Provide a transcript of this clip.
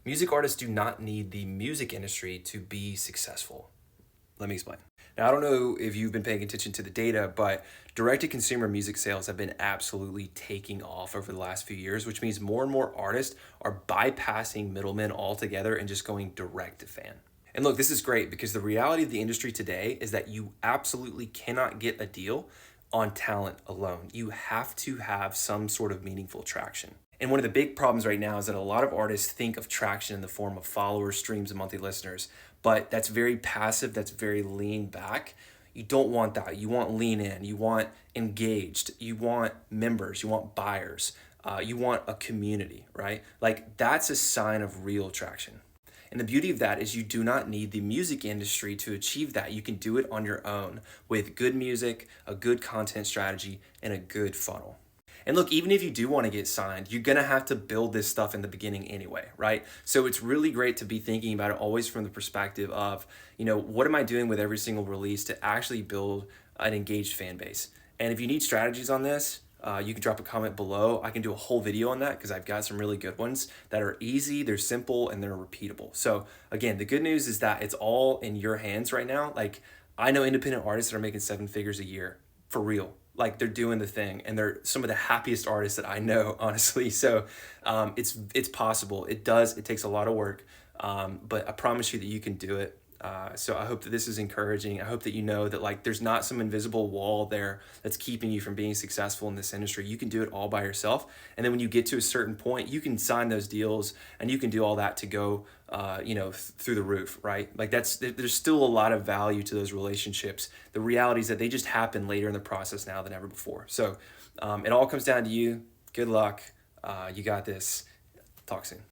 Music artists do not need the music industry to be successful. Let me explain. Now, I don't know if you've been paying attention to the data, but direct to consumer music sales have been absolutely taking off over the last few years, which means more and more artists are bypassing middlemen altogether and just going direct to fan. And look, this is great because the reality of the industry today is that you absolutely cannot get a deal on talent alone. You have to have some sort of meaningful traction. And one of the big problems right now is that a lot of artists think of traction in the form of followers, streams, and monthly listeners, but that's very passive, that's very lean back. You don't want that. You want lean in, you want engaged, you want members, you want buyers, you want a community, right? Like that's a sign of real traction. And the beauty of that is you do not need the music industry to achieve that. You can do it on your own with good music, a good content strategy, and a good funnel. And look, even if you do want to get signed, you're going to have to build this stuff in the beginning anyway, right? So it's really great to be thinking about it always from the perspective of, what am I doing with every single release to actually build an engaged fan base? And if you need strategies on this, you can drop a comment below. I can do a whole video on that because I've got some really good ones that are easy, they're simple, and they're repeatable. So again, the good news is that it's all in your hands right now. Like I know independent artists that are making 7 figures a year for real. Like they're doing the thing and they're some of the happiest artists that I know, honestly. So it's possible. It takes a lot of work, but I promise you that you can do it. So I hope that this is encouraging. I hope that you know that like there's not some invisible wall there that's keeping you from being successful in this industry. You can do it all by yourself. And then when you get to a certain point, you can sign those deals and you can do all that to go, through the roof, right? Like there's still a lot of value to those relationships. The reality is that they just happen later in the process now than ever before. So it all comes down to you. Good luck. You got this. Talk soon.